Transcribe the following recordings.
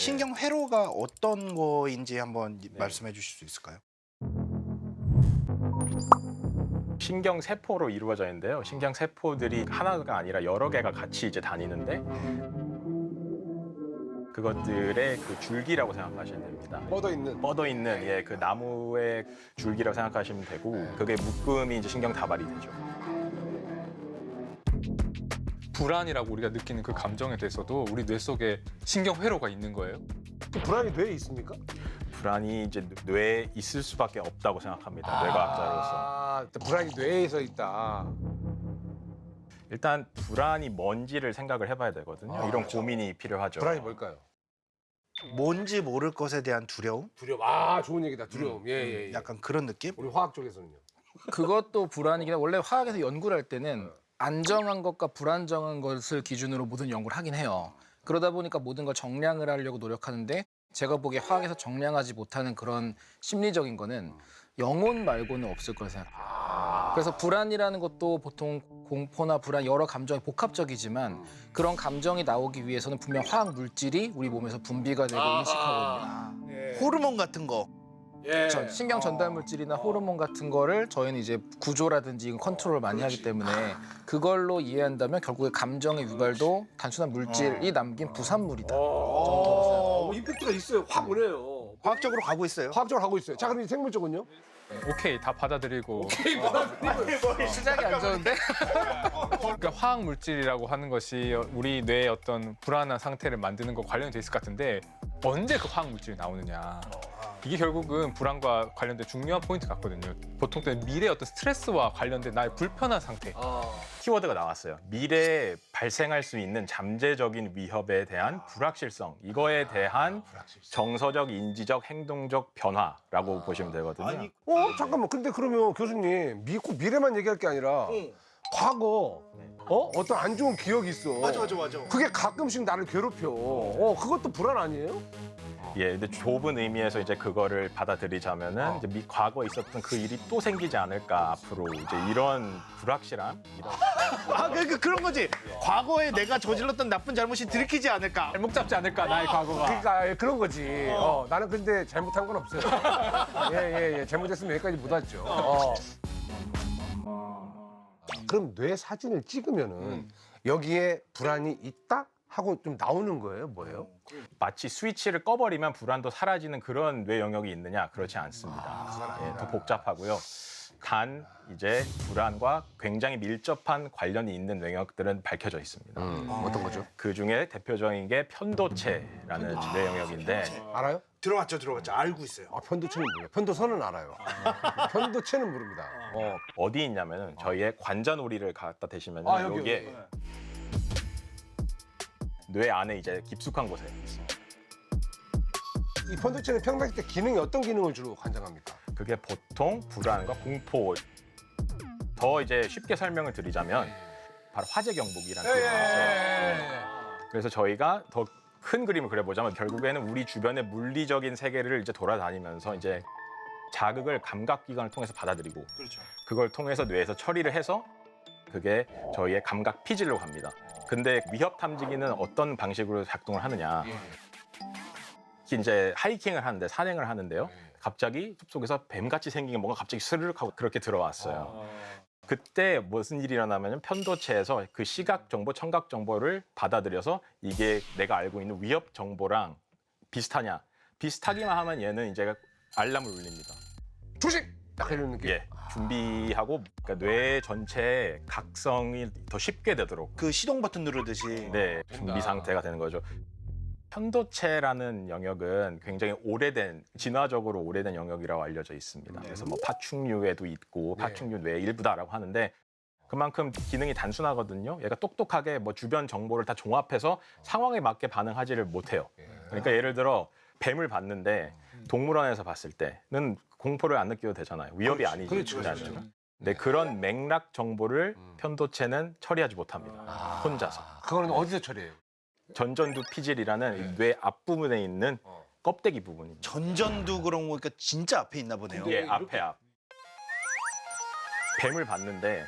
신경 회로가 어떤 거인지 한번 말씀해 주실 수 있을까요? 신경 세포로 이루어져 있는데요. 신경 세포들이 하나가 아니라 여러 개가 같이 이제 다니는데 그것들의 그 줄기라고 생각하시면 됩니다. 뻗어 있는 예, 그 나무의 줄기라고 생각하시면 되고 그게 묶음이 이제 신경 다발이 되죠. 불안이라고 우리가 느끼는 그 감정에 대해서도 우리 뇌 속에 신경 회로가 있는 거예요? 불안이 뇌에 있습니까? 불안이 이제 뇌에 있을 수밖에 없다고 생각합니다. 뇌과학자로서. 아, 불안이 뇌에서 있다. 일단 불안이 뭔지를 생각을 해봐야 되거든요. 이런 고민이 필요하죠. 불안이 뭘까요? 뭔지 모를 것에 대한 두려움? 두려움. 아, 좋은 얘기다. 두려움. 예. 약간 그런 느낌? 우리 화학 쪽에서는요. 그것도 불안이긴 해. 원래 화학에서 연구를 할 때는 안정한 것과 불안정한 것을 기준으로 모든 연구를 하긴 해요. 그러다 보니까 모든 걸 정량을 하려고 노력하는데 제가 보기에 화학에서 정량하지 못하는 그런 심리적인 거는 영혼 말고는 없을 거라 생각해요. 그래서 불안이라는 것도 보통 공포나 불안 여러 감정이 복합적이지만 그런 감정이 나오기 위해서는 분명 화학 물질이 우리 몸에서 분비가 되고 인식하거든요. 호르몬 같은 거. 예. 신경 전달 물질이나 호르몬 같은 거를 저희는 이제 구조라든지 컨트롤을 많이 하기 때문에 그걸로 이해한다면 결국에 감정의 유발도 단순한 물질이 남긴 부산물이다. 임팩트가 있어요. 확 오네요. 화학적으로 가고 있어요. 화학적으로 하고 있어요. 자, 그럼 생물 쪽은요? 오케이, 다 받아들이고. 시작이 안 좋은데? 그러니까 화학 물질이라고 하는 것이 우리 뇌의 어떤 불안한 상태를 만드는 것 관련돼 있을 것 같은데 언제 그 화학 물질이 나오느냐. 이게 결국은 불안과 관련된 중요한 포인트 같거든요. 보통 때는 미래의 어떤 스트레스와 관련된 나의 불편한 상태. 키워드가 나왔어요. 미래에 발생할 수 있는 잠재적인 위협에 대한 불확실성. 이거에 대한 정서적, 인지적, 행동적 변화라고 보시면 되거든요. 잠깐만. 근데 그러면 교수님, 꼭 미래만 얘기할 게 아니라 과거, 어떤 안 좋은 기억이 있어. 맞아. 그게 가끔씩 나를 괴롭혀. 그것도 불안 아니에요? 예, 근데 좁은 의미에서 이제 그거를 받아들이자면은 이제 과거에 있었던 그 일이 또 생기지 않을까 앞으로 이제 이런 불확실함. 그런 거지. 과거에 내가 저질렀던 나쁜 잘못이 들키지 않을까. 발목 잡지 않을까 나의 과거가. 그러니까 그런 거지. 나는 근데 잘못한 건 없어요. 예. 잘못했으면 여기까지 못 왔죠. 그럼 뇌 사진을 찍으면은 여기에 불안이 있다 하고 좀 나오는 거예요? 뭐예요? 마치 스위치를 꺼버리면 불안도 사라지는 그런 뇌 영역이 있느냐? 그렇지 않습니다. 예, 더 복잡하고요. 단 이제 불안과 굉장히 밀접한 관련이 있는 영역들은 밝혀져 있습니다. 어떤 거죠? 그 중에 대표적인 게 편도체라는 뇌 영역인데 알아요? 들어갔죠. 알고 있어요. 편도체는 몰라요. 편도선은 알아요. 편도체는 모릅니다. 어디 있냐면은 저희의 관자놀이를 갖다 대시면 여기. 여기에 뇌 안에 이제 깊숙한 곳에 있어요. 이 편도체는 평상시 때 기능이 어떤 기능을 주로 관장합니까? 그게 보통 불안과 공포. 더 이제 쉽게 설명을 드리자면 바로 화재 경보기라는 표현이 있어요. 그래서 저희가 더 큰 그림을 그려보자면 결국에는 우리 주변의 물리적인 세계를 이제 돌아다니면서 이제 자극을 감각기관을 통해서 받아들이고 그걸 통해서 뇌에서 처리를 해서 그게 저희의 감각 피질로 갑니다. 근데 위협 탐지기는 어떤 방식으로 작동을 하느냐. 이제 하이킹을 하는데 산행을 하는데요. 갑자기 숲속에서 뱀같이 생긴 게 뭔가 갑자기 스르륵 하고 그렇게 들어왔어요. 그때 무슨 일이 일어나면 편도체에서 그 시각 정보, 청각 정보를 받아들여서 이게 내가 알고 있는 위협 정보랑 비슷하냐. 비슷하기만 하면 얘는 이제 알람을 울립니다. 조심! 딱 이런 느낌. 예, 준비하고 그러니까 뇌 전체의 각성이 더 쉽게 되도록 그 시동 버튼 누르듯이. 네, 준비 상태가 되는 거죠. 편도체라는 영역은 굉장히 오래된, 진화적으로 오래된 영역이라고 알려져 있습니다. 그래서 뭐 파충류에도 있고 파충류 뇌의 일부다라고 하는데 그만큼 기능이 단순하거든요. 얘가 똑똑하게 뭐 주변 정보를 다 종합해서 상황에 맞게 반응하지를 못해요. 그러니까 예를 들어 뱀을 봤는데 동물원에서 봤을 때는 공포를 안 느껴도 되잖아요. 위협이 아니죠. 그렇죠. 근데 그런 맥락 정보를 편도체는 처리하지 못합니다. 혼자서. 그거는 어디서 처리해요? 전전두 피질이라는 이뇌 앞부분에 있는 껍데기 부분입니다. 전전두 그런 거니까 진짜 앞에 있나 보네요. 예, 앞에 앞. 뱀을 봤는데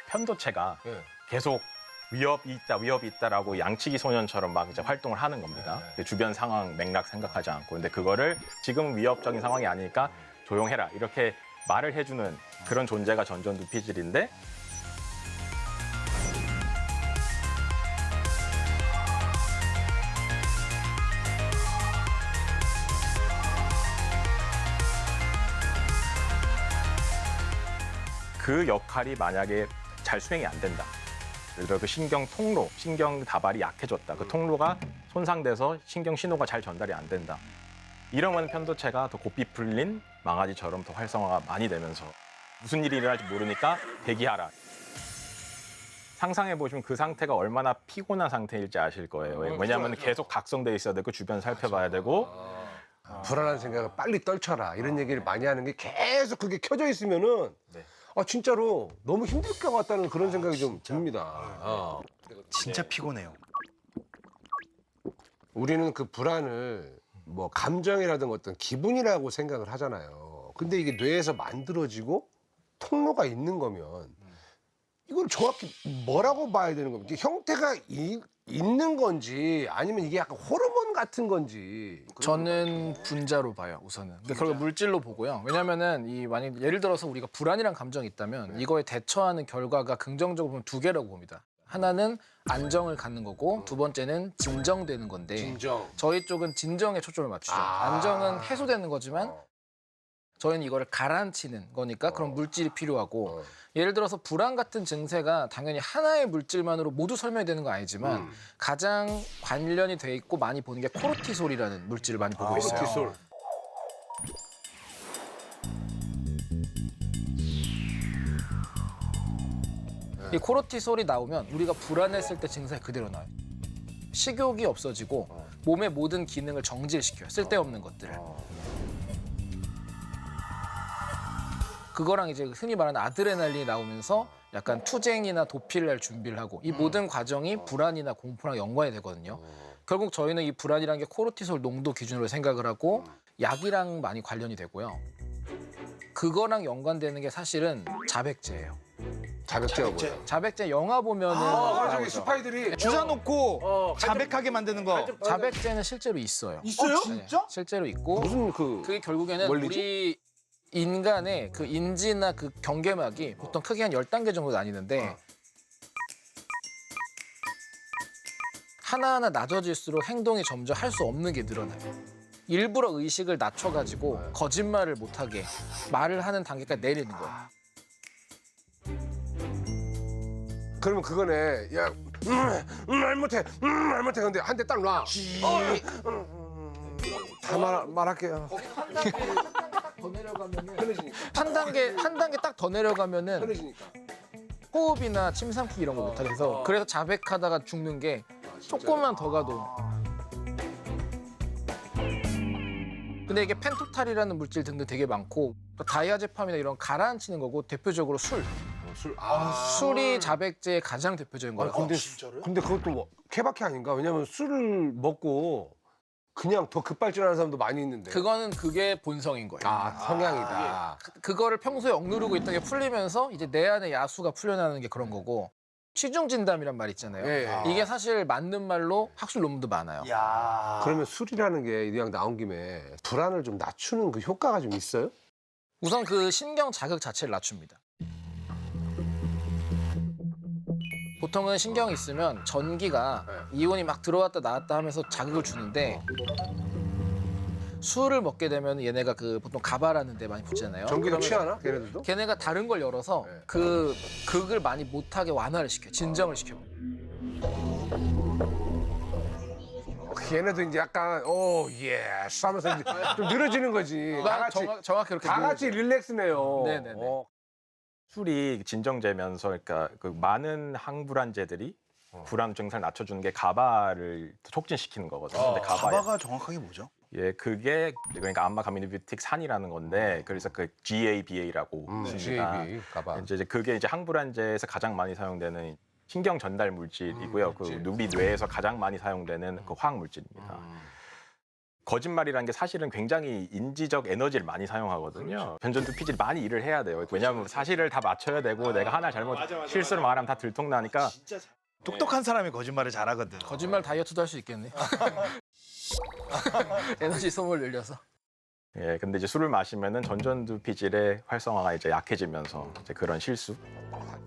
편도체가 예. 계속 위협이 있다라고 양치기 소년처럼 막 이제 활동을 하는 겁니다. 주변 상황 맥락 생각하지 않고. 근데 그거를 지금 위협적인 상황이 아니니까 조용해라 이렇게 말을 해주는 그런 존재가 전전두피질인데 그 역할이 만약에 잘 수행이 안 된다. 예를 들어 그 신경 통로, 신경 다발이 약해졌다. 그 통로가 손상돼서 신경 신호가 잘 전달이 안 된다. 이러면 편도체가 더 고삐 풀린 망아지처럼 더 활성화가 많이 되면서 무슨 일이 일어날지 모르니까 대기하라. 상상해 보시면 그 상태가 얼마나 피곤한 상태일지 아실 거예요. 왜냐하면 계속 각성돼 있어야 되고 주변 살펴봐야 되고 불안한 생각을 빨리 떨쳐라 이런 얘기를 많이 하는 게 계속 그게 켜져 있으면은 네. 진짜로 너무 힘들 것 같다는 그런 생각이 좀 듭니다. 진짜 피곤해요. 우리는 그 불안을 뭐 감정이라든가 어떤 기분이라고 생각을 하잖아요. 근데 이게 뇌에서 만들어지고 통로가 있는 거면 이걸 정확히 뭐라고 봐야 되는 겁니까? 이게 형태가 있는 건지 아니면 이게 약간 호르몬 같은 건지. 저는 분자로 봐요, 우선은. 그러니까 결국 물질로 보고요. 왜냐면은 만약 예를 들어서 우리가 불안이란 감정이 있다면 이거에 대처하는 결과가 긍정적으로 보면 두 개라고 봅니다. 하나는 안정을 갖는 거고 두 번째는 진정되는 건데 진정. 저희 쪽은 진정에 초점을 맞추죠. 안정은 해소되는 거지만 저희는 이거를 가라앉히는 거니까 그런 물질이 필요하고 예를 들어서 불안 같은 증세가 당연히 하나의 물질만으로 모두 설명이 되는 건 아니지만 가장 관련이 돼 있고 많이 보는 게 코르티솔이라는 물질을 많이 보고 있어요. 코르티솔. 이 코르티솔이 나오면 우리가 불안했을 때 증세가 그대로 나와요. 식욕이 없어지고 몸의 모든 기능을 정지시켜요. 쓸데없는 것들을. 그거랑 이제 흔히 말하는 아드레날린이 나오면서 약간 투쟁이나 도피를 할 준비를 하고 이 모든 과정이 불안이나 공포랑 연관이 되거든요. 결국 저희는 이 불안이라는 게 코르티솔 농도 기준으로 생각을 하고 약이랑 많이 관련이 되고요. 그거랑 연관되는 게 사실은 자백제예요. 자백제가 뭐예요? 자백제 영화 보면은 저기 나오죠. 스파이들이 주사 놓고 자백하게 만드는 거. 자백제는 실제로 있어요. 있어요? 네, 실제로 있고 무슨 그 그게 결국에는 원리지? 우리 인간의 그 인지나 그 경계막이 보통 크게 한 10단계 정도 나뉘는데 하나하나 낮아질수록 행동이 점점 할 수 없는 게 늘어나요. 일부러 의식을 낮춰가지고 거짓말을 못하게 말을 하는 단계까지 내리는 거예요. 그러면 그거네. 야, 말 못해. 말 못해. 근데 한 대 딱 놔. 다 말할게요. 더 내려가면은 편해지니까. 한 단계 딱 더 내려가면은 편해지니까. 호흡이나 침 삼키기 이런 거 못하게 해서 그래서 자백하다가 죽는 게 조금만 더 가도. 근데 이게 펜토탈이라는 물질 등등 되게 많고 또 다이아제팜이나 이런 가라앉히는 거고 대표적으로 술. 술이 자백제의 가장 대표적인 거예요. 근데 그것도 뭐 케바케 아닌가? 왜냐면 술을 먹고 그냥 더 급발진하는 사람도 많이 있는데. 그게 본성인 거예요. 성향이다. 그거를 평소에 억누르고 있던 게 풀리면서 이제 내 안에 야수가 풀려나는 게 그런 거고 취중 진담이란 말 있잖아요. 예. 이게 사실 맞는 말로 학술 논문도 많아요. 야. 그러면 술이라는 게 이왕 나온 김에 불안을 좀 낮추는 그 효과가 좀 있어요? 우선 그 신경 자극 자체를 낮춥니다. 보통은 신경이 있으면 전기가 이온이 막 들어왔다 나왔다 하면서 자극을 주는데 술을 먹게 되면 얘네가 그 보통 가바라는 데 많이 붙잖아요. 전기도 그러면 취하나? 걔네들도? 걔네가 다른 걸 열어서 그 극을 많이 못하게 완화를 시켜요. 진정을 시켜요. 걔네도 이제 약간 예스 하면서 이제 좀 늘어지는 거지. 다 같이 정확히 그렇게 다 같이 릴렉스네요. 네네네. 술이 진정제면서 그러니까 그 많은 항불안제들이 불안 증상을 낮춰주는 게 가바를 촉진시키는 거거든요. 근데 가바가 정확하게 뭐죠? 예, 그게 그러니까 암마 가미니뷰틱 산이라는 건데 그래서 그 GABA라고 씁니다. GAB 가봐. 이제 그게 이제 항불안제에서 가장 많이 사용되는 신경 전달 물질이고요. 우리 뇌에서 가장 많이 사용되는 그 화학 물질입니다. 거짓말이라는 게 사실은 굉장히 인지적 에너지를 많이 사용하거든요. 변전두피질이 많이 일을 해야 돼요. 왜냐하면 사실을 다 맞춰야 되고 내가 하나 잘못 실수를 말하면 다 들통나니까 똑똑한 사람이 거짓말을 잘하거든. 거짓말 다이어트도 할 수 있겠네. 에너지 소모를 늘려서. 예, 근데 이제 술을 마시면은 전전두 피질의 활성화가 이제 약해지면서 이제 그런 실수.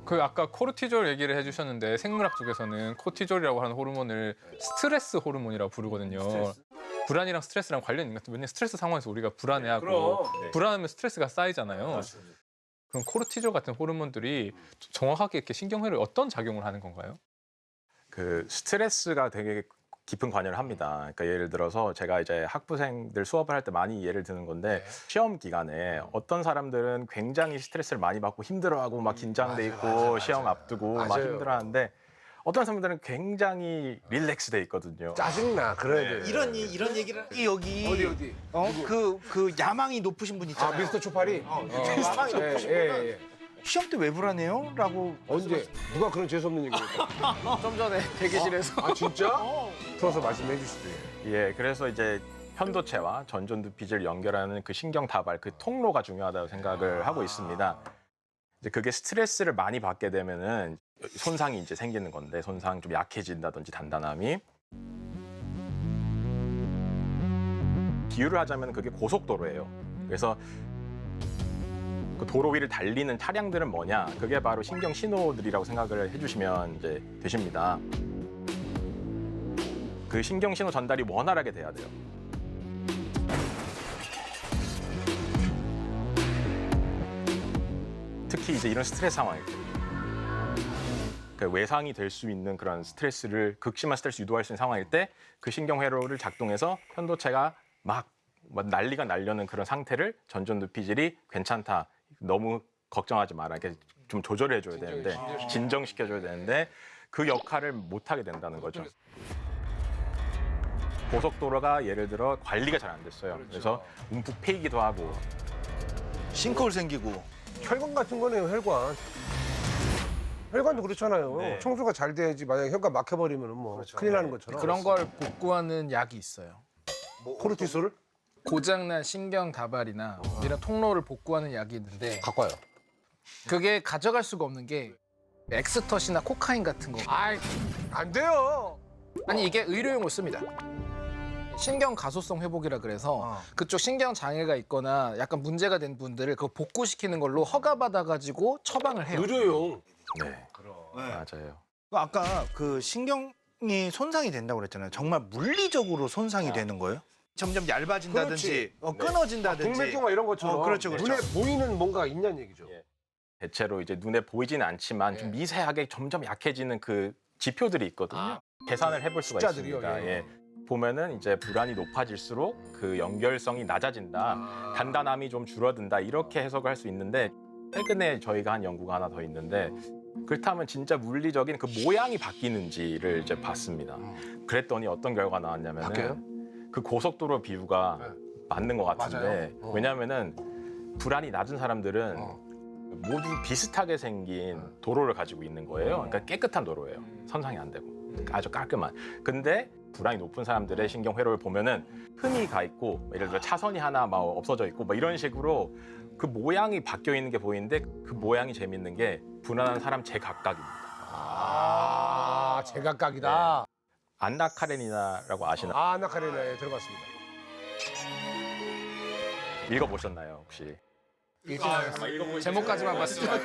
그 아까 코르티졸 얘기를 해주셨는데 생물학 쪽에서는 코르티졸이라고 하는 호르몬을 스트레스 호르몬이라고 부르거든요. 불안이랑 스트레스랑 관련이 있는 것 같아요. 왜냐면 스트레스 상황에서 우리가 불안해하고 불안하면 스트레스가 쌓이잖아요. 그럼 코르티졸 같은 호르몬들이 정확하게 이렇게 신경회로에 어떤 작용을 하는 건가요? 그 스트레스가 되게 깊은 관여를 합니다. 그러니까 예를 들어서 제가 이제 학부생들 수업을 할 때 많이 예를 드는 건데 시험 기간에 어떤 사람들은 굉장히 스트레스를 많이 받고 힘들어하고 막 긴장돼 있고 시험 앞두고 막 맞아요. 힘들어하는데 어떤 사람들은 굉장히 릴렉스돼 있거든요. 짜증나 그래야 돼. 이런 얘기를 여기 어디? 그 야망이 높으신 분 있잖아요. 미스터 초파리? 야망이 높으신 분은 시험 때 왜 불안해요? 라고 언제? 누가 그런 재수없는 얘기를 했다. 좀 전에 대기실에서. 아 진짜? 풀어서 말씀해 주시대. 예, 그래서 이제 편도체와 전전두피질을 연결하는 그 신경 다발, 그 통로가 중요하다고 생각을 하고 있습니다. 이제 그게 스트레스를 많이 받게 되면은 손상이 이제 생기는 건데 손상 좀 약해진다든지 단단함이 비유를 하자면 그게 고속도로예요. 그래서 그 도로 위를 달리는 차량들은 뭐냐? 그게 바로 신경 신호들이라고 생각을 해주시면 이제 되십니다. 그 신경 신호 전달이 원활하게 돼야 돼요. 특히 이제 이런 스트레스 상황일 때. 그 외상이 될 수 있는 그런 스트레스를 극심한 스트레스 유도할 수 있는 상황일 때 그 신경 회로를 작동해서 편도체가 막 난리가 나려는 그런 상태를 전전두피질이 괜찮다. 너무 걱정하지 마라. 이렇게 좀 조절해 줘야 되는데 진정시켜 줘야 되는데 그 역할을 못 하게 된다는 거죠. 고속도로가 예를 들어 관리가 잘 안 됐어요. 그래서 움푹 패이기도 하고 싱크홀 생기고. 혈관 같은 거네요, 혈관. 혈관도 그렇잖아요. 네. 청소가 잘 돼야지 만약에 혈관 막혀버리면 뭐 큰일 나는 것처럼. 그런 걸 복구하는 약이 있어요. 코르티솔을 고장난 신경 다발이나 이런 통로를 복구하는 약이 있는데 갖고 와요. 그게 가져갈 수가 없는 게 엑스터시나 코카인 같은 거. 아이, 안 돼요. 아니 이게 의료용으로 씁니다. 신경 가소성 회복이라 그래서 그쪽 신경 장애가 있거나 약간 문제가 된 분들을 그거 복구시키는 걸로 허가받아 가지고 처방을 해요. 의료용. 네. 맞아요. 아까 그 신경이 손상이 된다고 그랬잖아요. 정말 물리적으로 손상이 되는 거예요? 점점 얇아진다든지 끊어진다든지. 동맥경화 이런 것처럼 그렇죠, 그렇죠. 눈에 보이는 뭔가가 있냐는 얘기죠. 예. 대체로 이제 눈에 보이지는 않지만 좀 미세하게 점점 약해지는 그 지표들이 있거든요. 계산을 해볼 수가 숫자들이요, 있습니다. 예. 예. 보면은 이제 불안이 높아질수록 그 연결성이 낮아진다, 단단함이 좀 줄어든다 이렇게 해석을 할 수 있는데 최근에 저희가 한 연구가 하나 더 있는데 그렇다면 진짜 물리적인 그 모양이 바뀌는지를 이제 봤습니다. 그랬더니 어떤 결과가 나왔냐면은 바뀌어요? 그 고속도로 비유가 네. 맞는 것 같은데 맞아요. 왜냐하면은 불안이 낮은 사람들은 모두 비슷하게 생긴 도로를 가지고 있는 거예요. 그러니까 깨끗한 도로예요. 선상이 안 되고 아주 깔끔한. 근데 불안이 높은 사람들의 신경 회로를 보면은 흠이 가 있고 예를 들어 차선이 하나 막 없어져 있고 막 이런 식으로 그 모양이 바뀌어 있는 게 보이는데 그 모양이 재밌는 게 불안한 사람 제각각입니다. 아, 제각각이다. 안나 카레니나라고 아시나요? 아, 아나카레나에 들어봤습니다. 읽어보셨나요 혹시? 제목까지만 봤어요.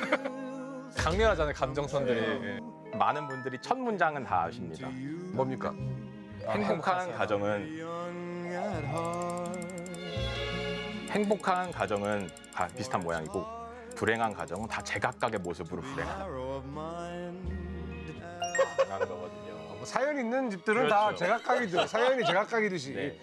강렬하잖아요, 감정선들이. 예. 많은 분들이 첫 문장은 다 아십니다. 뭡니까? 행복한 가정은 다 비슷한 모양이고 불행한 가정은 다 제각각의 모습으로 불행하다. 라는 거거든요. 뭐 사연 있는 집들은 다 그렇죠. 제각각이죠. 사연이 제각각이듯이. 네.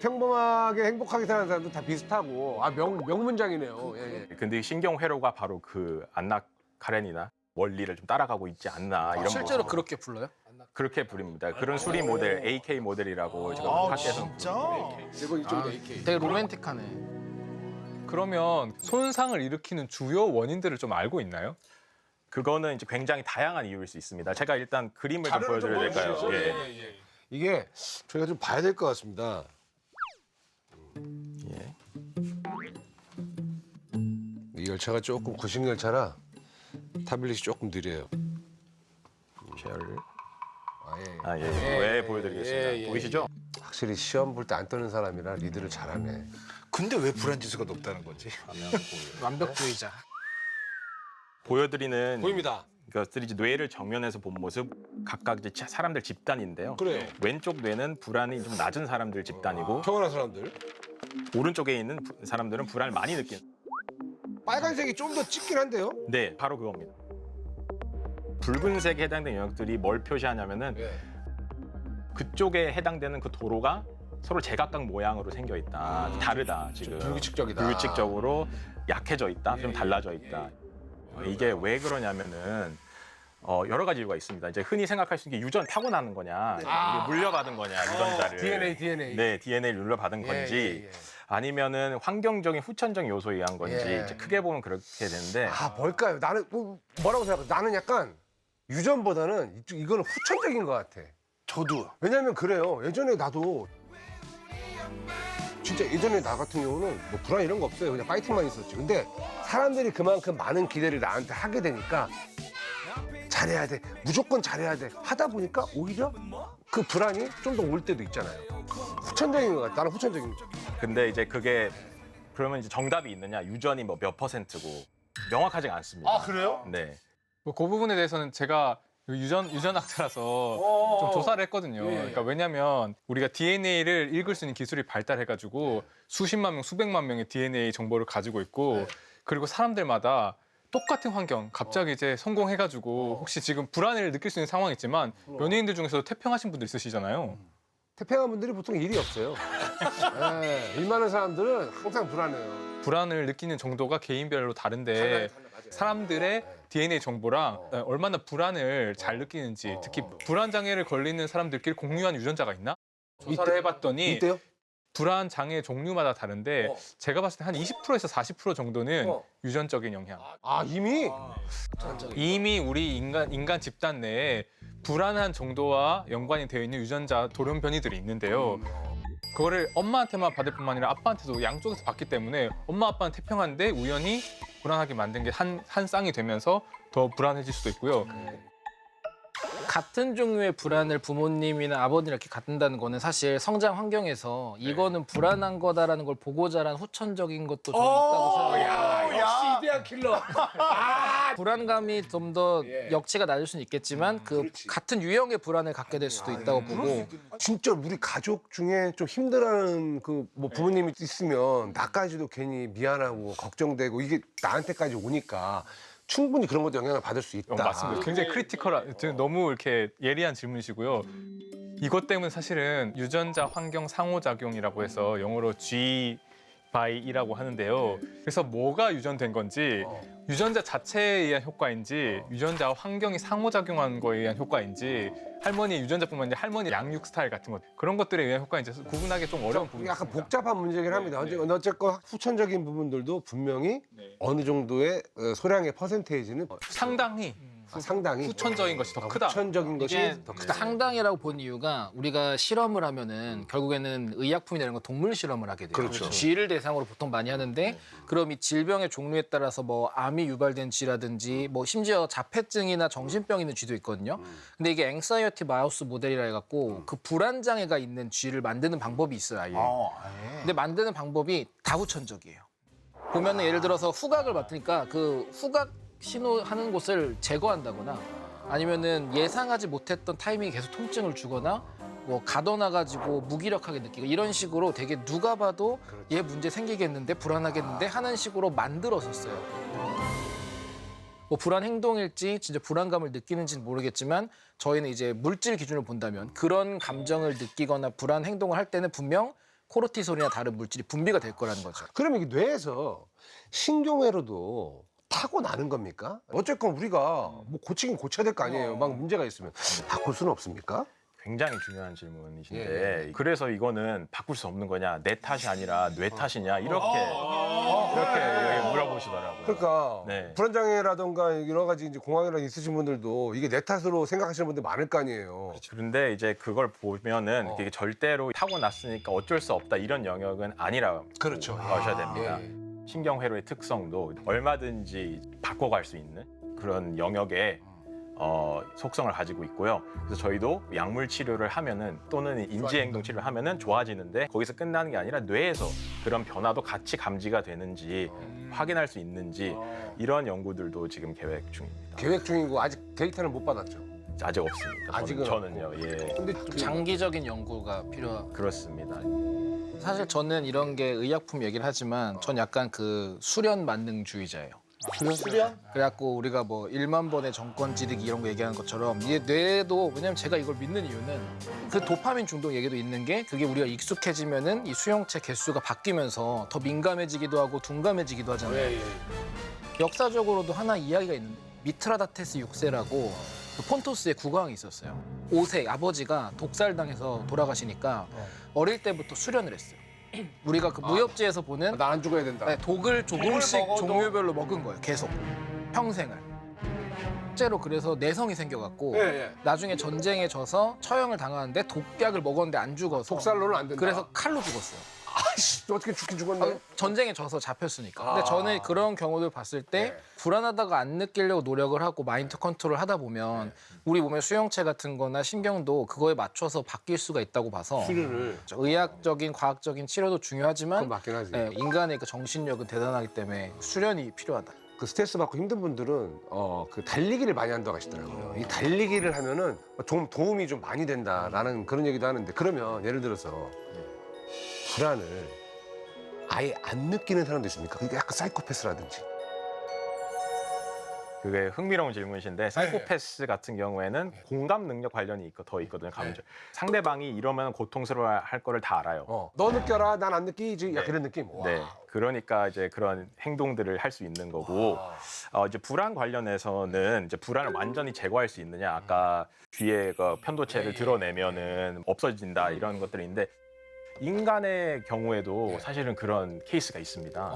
평범하게 행복하게 사는 사람도 다 비슷하고 명문장이네요. 예, 예. 근데 이 신경 회로가 바로 그 안나 카레니나 원리를 좀 따라가고 있지 않나 이런 실제로 모습. 그렇게 불러요? 그렇게 부릅니다. 그런 수리 모델 AK 모델이라고 지금 아 학계에서 진짜? 되게 로맨틱하네. 그러면 손상을 일으키는 주요 원인들을 좀 알고 있나요? 그거는 이제 굉장히 다양한 이유일 수 있습니다. 제가 일단 그림을 좀 보여드려야 될까요? 예. 이게 저희가 좀 봐야 될 것 같습니다. 예. 이 열차가 조금 구식 열차라 타블릿이 조금 느려요. 쉐어를 아, 예. 왜 보여드리겠습니다. 예. 보이시죠? 확실히 시험 볼 때 안 떠는 사람이라 리드를 잘하네. 근데 왜 불안 지수가 높다는 거지? 완벽주의자. 보여드리는 보입니다. 것들이 이제 뇌를 정면에서 본 모습 각각 이제 사람들 집단인데요. 그래요. 왼쪽 뇌는 불안이 좀 낮은 사람들 집단이고 평온한 사람들. 오른쪽에 있는 사람들은 불안을 많이 느낀. 빨간색이 좀 더 짙긴 한데요. 네, 바로 그겁니다. 붉은색에 해당되는 영역들이 뭘 표시하냐면은 예. 그쪽에 해당되는 그 도로가 서로 제각각 모양으로 생겨 있다. 다르다 지금. 불규칙적이다. 불규칙적으로 약해져 있다. 좀 달라져 있다. 이게 왜 그러냐면은 여러 가지 이유가 있습니다. 이제 흔히 생각할 수 있는 게 유전 타고나는 거냐, 이게 물려받은 거냐, 유전자를. DNA. 네, DNA를 물려받은 건지 아니면은 환경적인 후천적인 요소에 의한 건지 이제 크게 보면 그렇게 되는데 아 뭘까요? 나는 뭐라고 생각해? 나는 약간 유전보다는 이거는 후천적인 것 같아. 저도. 왜냐면 그래요. 예전에 나도 진짜 예전에 나 같은 경우는 뭐 불안 이런 거 없어요. 그냥 파이팅만 있었지. 근데 사람들이 그만큼 많은 기대를 나한테 하게 되니까 잘해야 돼. 무조건 잘해야 돼. 하다 보니까 오히려 그 불안이 좀 더 올 때도 있잖아요. 후천적인 것 같아. 나는 후천적인 거. 근데 이제 그게 그러면 이제 정답이 있느냐, 유전이 뭐 몇 %고 명확하지가 않습니다. 아 그래요? 네. 뭐 그 부분에 대해서는 제가 유전학자라서 좀 조사를 했거든요. 그러니까 왜냐하면 우리가 DNA를 읽을 수 있는 기술이 발달해가지고 수십만 명, 수백만 명의 DNA 정보를 가지고 있고 그리고 사람들마다 똑같은 환경, 갑자기 이제 성공해가지고 혹시 지금 불안을 느낄 수 있는 상황이지만 연예인들 중에서도 태평하신 분들 있으시잖아요. 태평한 분들이 보통 일이 없어요. 네, 일 많은 사람들은 항상 불안해요. 불안을 느끼는 정도가 개인별로 다른데 사람들의 DNA 정보랑 얼마나 불안을 잘 느끼는지 특히 불안 장애를 걸리는 사람들끼리 공유한 유전자가 있나? 조사를 해봤더니 이때요? 불안 장애 종류마다 다른데 제가 봤을 때 한 20%에서 40% 정도는 유전적인 영향. 아 이미? 이미 우리 인간 집단 내에 불안한 정도와 연관이 되어 있는 유전자 돌연변이들이 있는데요. 그거를 엄마한테만 받을 뿐만 아니라 아빠한테도 양쪽에서 받기 때문에 엄마 아빠는 태평한데 우연히 불안하게 만든 게 한 쌍이 되면서 더 불안해질 수도 있고요. 같은 종류의 불안을 부모님이나 아버님 이렇게 갖는다는 거는 사실 성장 환경에서 이거는 불안한 거다라는 걸 보고 자란 후천적인 것도 저는 있다고 생각해요. 역시 이데아 킬러. 불안감이 좀 더 역치가 낮을 수는 있겠지만 그 같은 유형의 불안을 갖게 될 수도 있다고 보고 진짜 우리 가족 중에 좀 힘들어하는 그 뭐 부모님이 있으면 나까지도 괜히 미안하고 걱정되고 이게 나한테까지 오니까 충분히 그런 것도 영향을 받을 수 있다. 맞습니다. 굉장히 크리티컬한, 너무 이렇게 예리한 질문이시고요. 이것 때문에 사실은 유전자 환경 상호작용이라고 해서 영어로 G by E라고 하는데요. 그래서 뭐가 유전된 건지 유전자 자체에 의한 효과인지 유전자와 환경이 상호작용한 거에 의한 효과인지 할머니 유전자뿐만 아니라 할머니 양육 스타일 같은 것 그런 것들에 의한 효과인지 구분하기 좀 어려운 부분이 약간 있습니다. 복잡한 문제긴 합니다. 어쨌건 후천적인 부분들도 분명히 어느 정도의 소량의 퍼센테이지는 상당히 상당히 후천적인 것이 더 크다. 후천적인 것이 이게 더 크다. 상당이라고 본 이유가 우리가 실험을 하면은 결국에는 의약품이나 이런 거 동물 실험을 하게 돼요. 그렇죠. 쥐를 대상으로 보통 많이 하는데 그럼 이 질병의 종류에 따라서 뭐 암이 유발된 쥐라든지 뭐 심지어 자폐증이나 정신병 있는 쥐도 있거든요. 근데 이게 앵사이어티 마우스 모델이라 해갖고 그 불안 장애가 있는 쥐를 만드는 방법이 있어요, 아예. 근데 만드는 방법이 다 후천적이에요. 보면은 예를 들어서 후각을 맡으니까 그 후각 신호하는 곳을 제거한다거나 아니면은 예상하지 못했던 타이밍에 계속 통증을 주거나 뭐 가둬놔가지고 무기력하게 느끼고 이런 식으로 되게 누가 봐도 얘 문제 생기겠는데 불안하겠는데 하는 식으로 만들었었어요. 뭐 불안 행동일지 진짜 불안감을 느끼는지는 모르겠지만 저희는 이제 물질 기준으로 본다면 그런 감정을 느끼거나 불안 행동을 할 때는 분명 코르티솔이나 다른 물질이 분비가 될 거라는 거죠. 그러면 이게 뇌에서 신경회로도 타고나는 겁니까? 어쨌건 우리가 뭐 고치긴 고쳐야 될 거 아니에요. 막 문제가 있으면 바꿀 수는 없습니까? 굉장히 중요한 질문이신데 그래서 이거는 바꿀 수 없는 거냐, 내 탓이 아니라 뇌 탓이냐 이렇게 물어보시더라고요. 그러니까 네. 불안장애라든가 여러 가지 이제 공황이나 있으신 분들도 이게 내 탓으로 생각하시는 분들 많을 거 아니에요. 그런데 이제 그걸 보면은 이게 절대로 타고났으니까 어쩔 수 없다 이런 영역은 아니라고 그렇죠. 보셔야 됩니다. 예. 신경회로의 특성도 얼마든지 바꿔갈 수 있는 그런 영역에 속성을 가지고 있고요. 그래서 저희도 약물 치료를 하면은 또는 인지행동 치료를 하면은 좋아지는데 거기서 끝나는 게 아니라 뇌에서 그런 변화도 같이 감지가 되는지 확인할 수 있는지 이런 연구들도 지금 계획 중입니다. 계획 중이고 아직 데이터는 못 받았죠. 아직 없습니다. 아직은 저는요. 예. 근데 좀 장기적인 연구가 필요하. 그렇습니다. 사실 저는 이런 게 의약품 얘기를 하지만 전 약간 그 수련 만능주의자예요. 수련? 그래갖고 우리가 뭐 1만 번의 정권 지르기 이런 거 얘기하는 것처럼 이게 뇌도 왜냐면 제가 이걸 믿는 이유는 그 도파민 중독 얘기도 있는 게 그게 우리가 익숙해지면은 이 수용체 개수가 바뀌면서 더 민감해지기도 하고 둔감해지기도 하잖아요. 역사적으로도 하나 이야기가 있는데 미트라다테스 6세라고 그 폰토스의 국왕이 있었어요. 5세 아버지가 독살당해서 돌아가시니까 어릴 때부터 수련을 했어요. 우리가 그 무협지에서 보는 나 안 죽어야 된다. 네, 독을 조금씩 종류별로 먹은 거예요. 계속 평생을. 실제로 그래서 내성이 생겨갖고 나중에 전쟁에 져서 처형을 당하는데 독약을 먹었는데 안 죽어서 독살로는 안 된다. 그래서 칼로 죽었어요. 아이씨, 어떻게 죽긴 죽었네. 전쟁에 져서 잡혔으니까. 근데 저는 그런 경우들 봤을 때 불안하다가 안 느끼려고 노력을 하고 마인드 컨트롤 하다 보면 우리 몸의 수용체 같은 거나 신경도 그거에 맞춰서 바뀔 수가 있다고 봐서 수련을 의학적인 과학적인 치료도 중요하지만 그건 맞긴 하지. 인간의 그 정신력은 대단하기 때문에 수련이 필요하다. 그 스트레스 받고 힘든 분들은 그 달리기를 많이 한다고 하시더라고요. 이 달리기를 하면은 좀 도움이 좀 많이 된다라는 그런 얘기도 하는데 그러면 예를 들어서 불안을 아예 안 느끼는 사람도 있습니까? 그게 약간 사이코패스라든지. 그게 흥미로운 질문이신데 사이코패스 같은 경우에는 공감 능력 관련이 더 있거든요. 감정. 상대방이 이러면 고통스러워할 거를 다 알아요. 너 느껴라, 난 안 느끼지. 야, 그런 느낌. 와. 네, 그러니까 이제 그런 행동들을 할 수 있는 거고 이제 불안 관련해서는 이제 불안을 완전히 제거할 수 있느냐 아까 뒤에 그 편도체를 드러내면은 없어진다 이런 것들인데 인간의 경우에도 사실은 그런 케이스가 있습니다.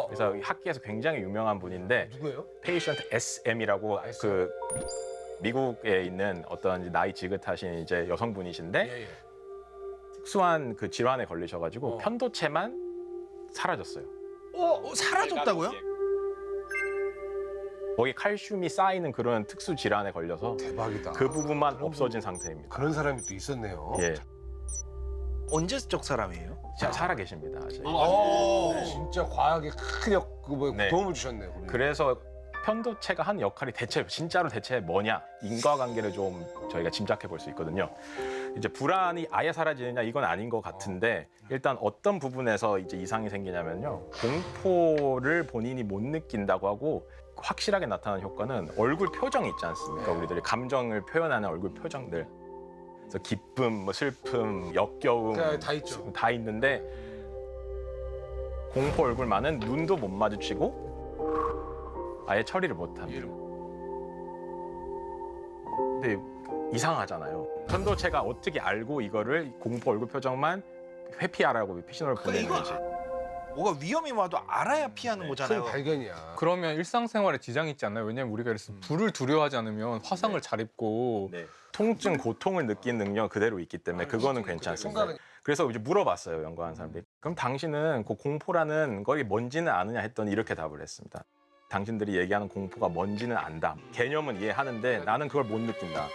그래서 학계에서 굉장히 유명한 분인데 누구예요? 페이션트 SM이라고 그 미국에 있는 어떤 나이 지긋하신 이제 여성분이신데 특수한 그 질환에 걸리셔가지고 편도체만 사라졌어요. 사라졌다고요? 거기 칼슘이 쌓이는 그런 특수 질환에 걸려서 대박이다. 그 부분만 없어진 상태입니다. 그런 사람이 또 있었네요. 예, 언제적 사람이에요? 살아 계십니다. 아직. 진짜 과학에 큰 네. 도움을 주셨네요. 우리. 그래서 편도체가 하는 역할이 진짜로 대체 뭐냐? 인과관계를 좀 저희가 짐작해 볼 수 있거든요. 이제 불안이 아예 사라지느냐 이건 아닌 것 같은데 일단 어떤 부분에서 이제 이상이 생기냐면요. 공포를 본인이 못 느낀다고 하고 확실하게 나타나는 효과는 얼굴 표정이 있지 않습니까? 우리들이 감정을 표현하는 얼굴 표정들. 그래서 기쁨, 뭐 슬픔, 역겨움 다 있죠. 다 있는데 공포 얼굴만은 눈도 못 마주치고 아예 처리를 못 합니다. 근데 이상하잖아요. 편도체가 어떻게 알고 이거를 공포 얼굴 표정만 회피하라고 신호를 보내는지. 뭐가 위험이 와도 알아야 피하는 거잖아요. 큰 발견이야. 그러면 일상생활에 지장이 있지 않나요? 왜냐면 우리가 그래서 불을 두려워하지 않으면 화상을 잘 입고 네. 통증, 고통을 느끼는 능력은 그대로 있기 때문에 그거는 괜찮습니다. 그래서 이제 물어봤어요, 연구하는 사람들이. 그럼 당신은 그 공포라는 걸 뭔지는 아느냐 했더니 이렇게 답을 했습니다. 당신들이 얘기하는 공포가 뭔지는 안다. 개념은 이해하는데 나는 그걸 못 느낀다.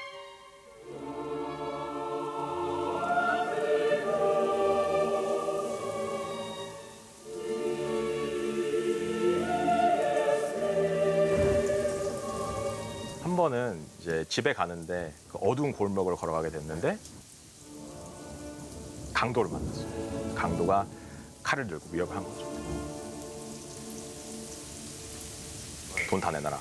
한 번은 이제 집에 가는데 그 어두운 골목을 걸어가게 됐는데 강도를 만났어요. 강도가 칼을 들고 위협을 한 거죠. 돈 다 내놔라.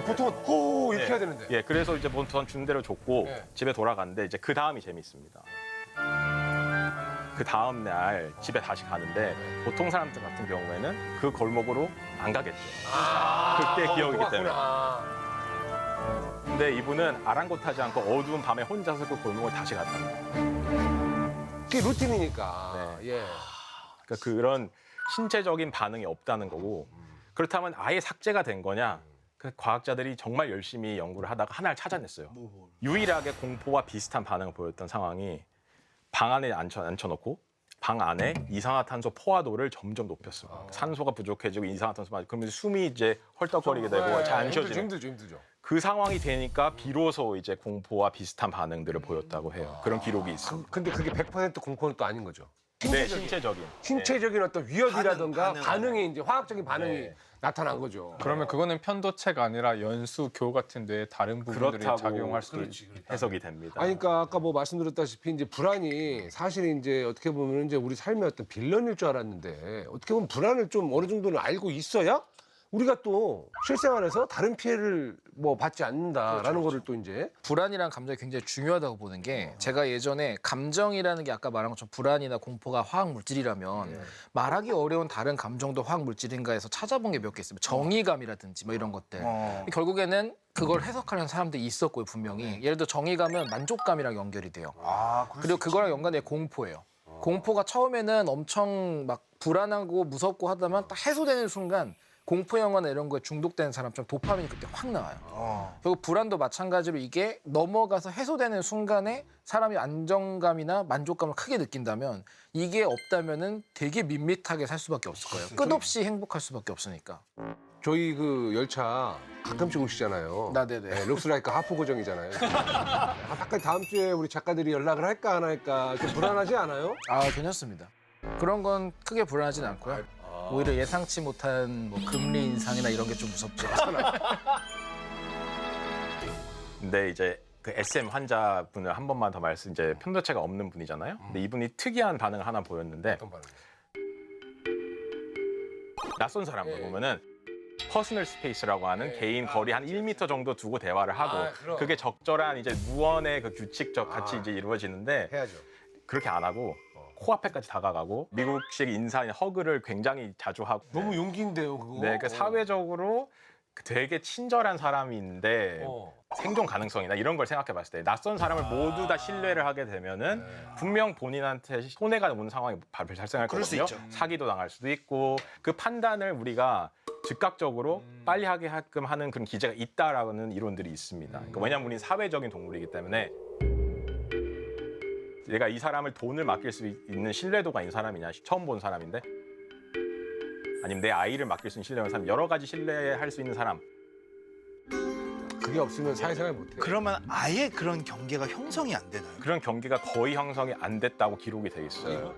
보통은 호 이렇게 해야 되는데. 예, 그래서 이제 돈 준 대로 줬고 네. 집에 돌아갔는데 이제 그 다음이 재밌습니다. 그 다음 날 집에 다시 가는데 보통 사람들 같은 경우에는 그 골목으로 안 가겠죠. 그때 기억이기 때문에. 근데 이분은 아랑곳하지 않고 어두운 밤에 혼자서 그 골목을 다시 갔답니다. 그게 루틴이니까. 네. 예. 그러니까 그런 신체적인 반응이 없다는 거고 그렇다면 아예 삭제가 된 거냐? 그 과학자들이 정말 열심히 연구를 하다가 하나를 찾아냈어요. 유일하게 공포와 비슷한 반응을 보였던 상황이 방 안에 앉혀놓고 방 안에 이산화탄소 포화도를 점점 높였어요. 산소가 부족해지고 이산화탄소 많이 그러면 숨이 이제 헐떡거리게 되고 잘 안 쉬어지는. 힘들죠. 그 상황이 되니까 비로소 이제 공포와 비슷한 반응들을 보였다고 해요. 그런 기록이 있습니다. 근데 그게 100% 공포는 또 아닌 거죠. 네, 신체적인. 신체적인 어떤 위협이라든가 반응. 반응이 이제 화학적인 반응이 네. 나타난 거죠. 그러면 그거는 편도체가 아니라 연수, 교 같은 뇌의 다른 부분들이 그렇다고 작용할 수도 해석이 됩니다. 아니, 그러니까 아까 뭐 말씀드렸다시피 이제 불안이 사실 이제 어떻게 보면 이제 우리 삶의 어떤 빌런일 줄 알았는데 어떻게 보면 불안을 좀 어느 정도는 알고 있어야 우리가 또 실생활에서 다른 피해를 뭐 받지 않는다라는 거를 또 이제 불안이란 감정이 굉장히 중요하다고 보는 게 제가 예전에 감정이라는 게 아까 말한 것처럼 불안이나 공포가 화학 물질이라면 말하기 어려운 다른 감정도 화학 물질인가 해서 찾아본 게 몇 개 있습니다. 정의감이라든지 뭐 이런 것들. 결국에는 그걸 해석하는 사람들이 있었고요, 분명히. 예를 들어 정의감은 만족감이랑 연결이 돼요. 그리고 그거랑 연관된 공포예요. 공포가 처음에는 엄청 막 불안하고 무섭고 하다만 딱 해소되는 순간 공포 영화나 이런 거에 중독되는 사람처럼 도파민이 그때 확 나와요. 그리고 불안도 마찬가지로 이게 넘어가서 해소되는 순간에 사람이 안정감이나 만족감을 크게 느낀다면 이게 없다면은 되게 밋밋하게 살 수밖에 없을 거예요. 끝없이 행복할 수밖에 없으니까. 저희 그 열차 가끔씩 오시잖아요. 네네. 네, 룩스라이크 하프 고정이잖아요. 아까 다음 주에 우리 작가들이 연락을 할까 안 할까 좀 불안하지 않아요? 아, 괜찮습니다. 그런 건 크게 불안하진 않고요. 오히려 예상치 못한 뭐 금리 인상이나 이런 게 좀 무섭죠. 근데 이제 그 SM 환자분을 한 번만 더 말씀 이제 편도체가 없는 분이잖아요. 근데 이분이 특이한 반응을 하나 보였는데 어떤 반응? 낯선 사람을 보면은 퍼스널 스페이스라고 하는 개인 거리 한 1m 정도 두고 대화를 하고 그럼. 그게 적절한 이제 무언의 그 규칙적 같이 이제 이루어지는데 해야죠. 그렇게 안 하고 코앞에까지 다가가고 미국식 인사인 허그를 굉장히 자주 하고 너무 용기인데요, 그거. 네, 그 사회적으로 되게 친절한 사람인데 생존 가능성이나 이런 걸 생각해 봤을 때 낯선 사람을 모두 다 신뢰를 하게 되면은 분명 본인한테 손해가 오는 상황이 발생할 그럴 수 거거든요. 있죠. 사기도 당할 수도 있고 그 판단을 우리가 즉각적으로 빨리 하게끔 하는 그런 기제가 있다라는 이론들이 있습니다. 그러니까 왜냐하면 우리는 사회적인 동물이기 때문에 내가 이 사람을 돈을 맡길 수 있는 신뢰도가 있는 사람이냐 처음 본 사람인데 아니면 내 아이를 맡길 수 있는 신뢰가 있는 사람 여러 가지 신뢰할 수 있는 사람 그게 없으면 사회생활 못해. 그러면 아예 그런 경계가 형성이 안 되나요? 그런 경계가 거의 형성이 안 됐다고 기록이 돼 있어요.